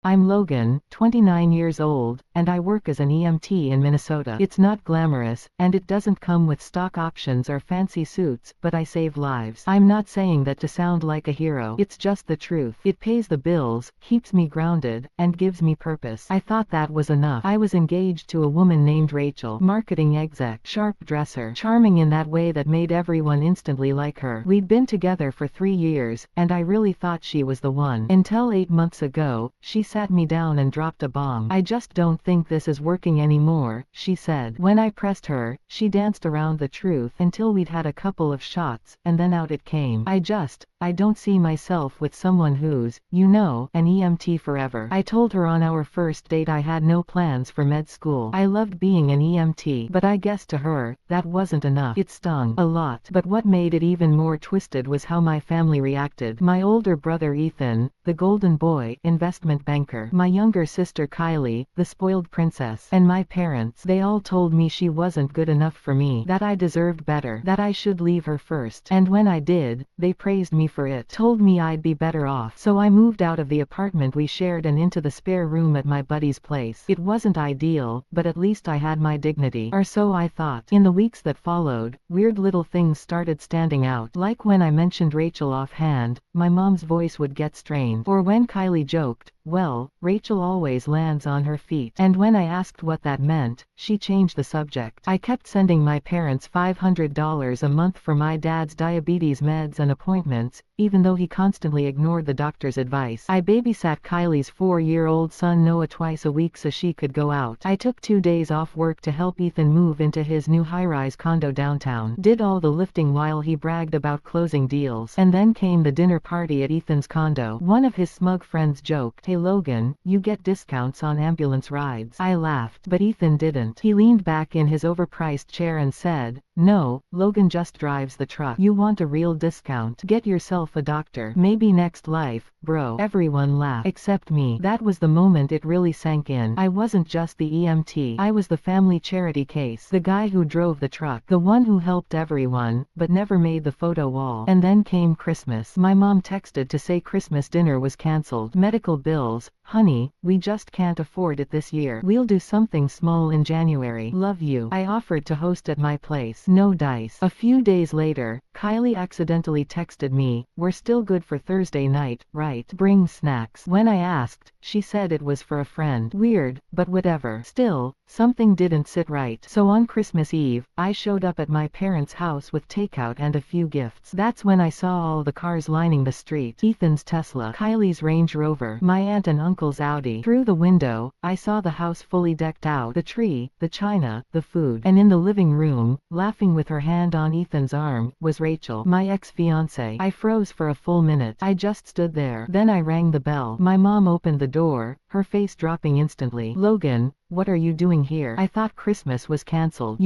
I'm Logan, 29 years old, and I work as an EMT in Minnesota. It's not glamorous, and it doesn't come with stock options or fancy suits, but I save lives. I'm not saying that to sound like a hero. It's just the truth. It pays the bills, keeps me grounded, and gives me purpose. I thought that was enough. I was engaged to a woman named Rachel, marketing exec, sharp dresser, charming in that way that made everyone instantly like her. We'd been together for 3 years, and I really thought she was the one. Until 8 months ago, she sat me down and dropped a bomb. "I just don't think this is working anymore," she said. When I pressed her, she danced around the truth until we'd had a couple of shots, and then out it came. I don't see myself with someone who's, an EMT forever. I told her on our first date I had no plans for med school. I loved being an EMT, but I guess to her, that wasn't enough. It stung a lot. But what made it even more twisted was how my family reacted. My older brother Ethan, the golden boy, investment banker. My younger sister Kylie, the spoiled princess. And my parents, they all told me she wasn't good enough for me, that I deserved better, that I should leave her first. And when I did, they praised me for it, told me I'd be better off. So I moved out of the apartment we shared and into the spare room at my buddy's place. It wasn't ideal, but at least I had my dignity. Or so I thought. In the weeks that followed, weird little things started standing out. Like when I mentioned Rachel offhand, my mom's voice would get strained. Or when Kylie joked, "Well, Rachel always lands on her feet." And when I asked what that meant, she changed the subject. I kept sending my parents $500 a month for my dad's diabetes meds and appointments, even though he constantly ignored the doctor's advice. I babysat Kylie's 4-year-old son Noah twice a week so she could go out. I took 2 days off work to help Ethan move into his new high-rise condo downtown. Did all the lifting while he bragged about closing deals. And then came the dinner party at Ethan's condo. One of his smug friends joked, "Hey Logan, you get discounts on ambulance rides." I laughed, but Ethan didn't. He leaned back in his overpriced chair and said, "No, Logan just drives the truck. You want a real discount? Get yourself a doctor. Maybe next life, bro." Everyone laughed, except me. That was the moment it really sank in. I wasn't just the EMT. I was the family charity case. The guy who drove the truck. The one who helped everyone, but never made the photo wall. And then came Christmas. My mom texted to say Christmas dinner was cancelled. Medical bills. "Honey, we just can't afford it this year. We'll do something small in January. Love you." I offered to host at my place. No dice. A few days later, Kylie accidentally texted me, "We're still good for Thursday night, right? Bring snacks." When I asked, she said it was for a friend. Weird, but whatever. Still, something didn't sit right. So on Christmas Eve, I showed up at my parents' house with takeout and a few gifts. That's when I saw all the cars lining the street. Ethan's Tesla, Kylie's Range Rover, my aunt and uncle's Audi. Through the window, I saw the house fully decked out. The tree, the china, the food. And in the living room, laughing with her hand on Ethan's arm, was Rachel, my ex-fiancée. I froze for a full minute. I just stood there. Then I rang the bell. My mom opened the door, her face dropping instantly. "Logan, what are you doing here? I thought Christmas was cancelled.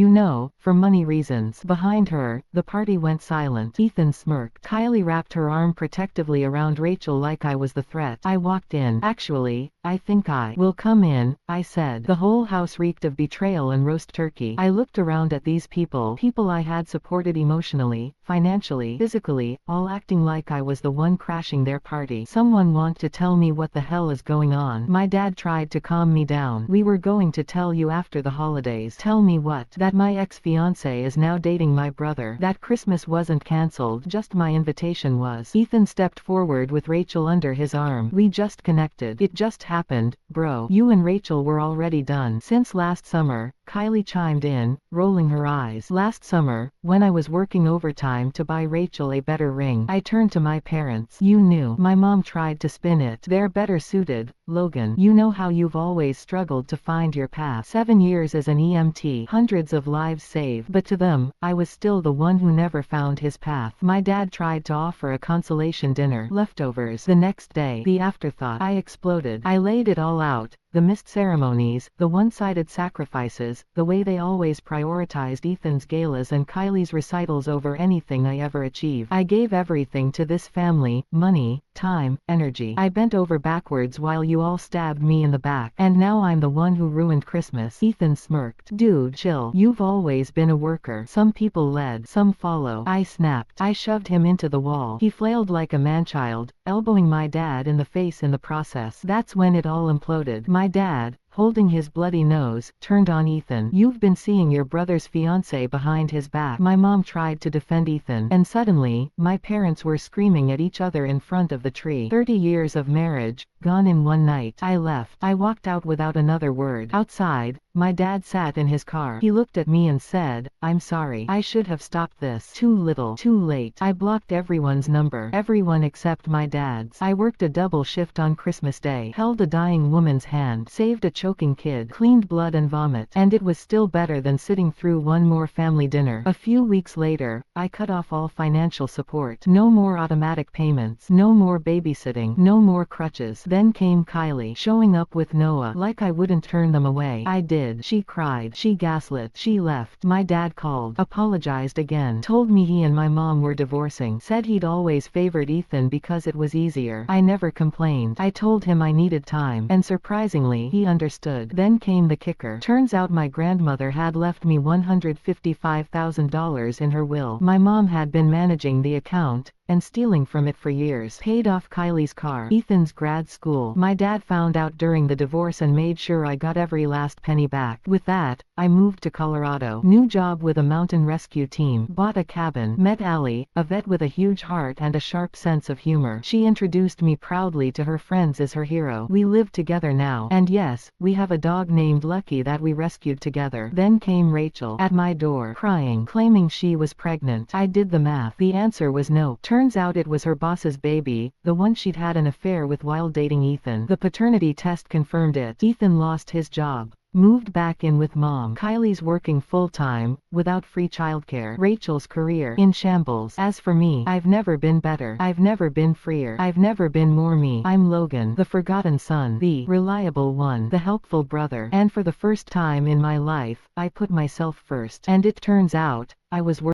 For money reasons." Behind her, the party went silent. Ethan smirked. Kylie wrapped her arm protectively around Rachel like I was the threat. I walked in. "Actually, I think I will come in," I said. The whole house reeked of betrayal and roast turkey. I looked around at these people I had supported emotionally, financially, physically, all acting like I was the one crashing their party. "Someone want to tell me what the hell is going on?" My dad tried to calm me down. "We were going to tell you after the holidays." "Tell me what?" "That my ex-fiancé is now dating my brother. That Christmas wasn't cancelled, just my invitation was." Ethan stepped forward with Rachel under his arm. "We just connected. It just happened, bro. You and Rachel were already done since last summer." Kylie chimed in, rolling her eyes. "Last summer, when I was working overtime to buy Rachel a better ring, I turned to my parents." "You knew?" My mom tried to spin it. "They're better suited, Logan. You know how you've always struggled to find your path. 7 years as an EMT, hundreds of lives saved. But to them, I was still the one who never found his path." My dad tried to offer a consolation dinner. Leftovers. The next day, the afterthought. I exploded. I laid it all out. the missed ceremonies, the one-sided sacrifices, the way they always prioritized Ethan's galas and Kylie's recitals over anything I ever achieved. I gave everything to this family, money, time, energy. I bent over backwards while you all stabbed me in the back. And now I'm the one who ruined Christmas. Ethan smirked. Dude, chill. You've always been a worker. Some people lead, some follow. I snapped. I shoved him into the wall. He flailed like a man-child, elbowing my dad in the face in the process. That's when it all imploded. My dad, holding his bloody nose, turned on Ethan. You've been seeing your brother's fiancé behind his back. My mom tried to defend Ethan. And suddenly, my parents were screaming at each other in front of the tree. 30 years of marriage, gone in one night. I left. I walked out without another word. Outside, my dad sat in his car. He looked at me and said, I'm sorry. I should have stopped this. Too little. Too late. I blocked everyone's number. Everyone except my dad's. I worked a double shift on Christmas Day. Held a dying woman's hand. Saved a choking kid. Cleaned blood and vomit. And it was still better than sitting through one more family dinner. A few weeks later, I cut off all financial support. No more automatic payments. No more babysitting. No more crutches. Then came Kylie. Showing up with Noah. Like I wouldn't turn them away. I did. She cried. She gaslit. She left. My dad called. Apologized again. Told me he and my mom were divorcing. Said he'd always favored Ethan because it was easier. I never complained. I told him I needed time. And surprisingly, he understood. Then came the kicker. Turns out my grandmother had left me $155,000 in her will. My mom had been managing the account and stealing from it for years. Paid off Kylie's car, Ethan's grad school. My dad found out during the divorce and made sure I got every last penny back. With that, I moved to Colorado. New job with a mountain rescue team. Bought a cabin. Met Allie, a vet with a huge heart and a sharp sense of humor. She introduced me proudly to her friends as her hero. We live together now. And yes, we have a dog named Lucky that we rescued together. Then came Rachel, at my door, crying, claiming she was pregnant. I did the math. The answer was no. Turns out it was her boss's baby, the one she'd had an affair with while dating Ethan. The paternity test confirmed it. Ethan lost his job. Moved back in with mom. Kylie's working full-time, without free childcare. Rachel's career in shambles. As for me, I've never been better. I've never been freer. I've never been more me. I'm Logan, the forgotten son, the reliable one, the helpful brother. And for the first time in my life, I put myself first. And it turns out, I was worth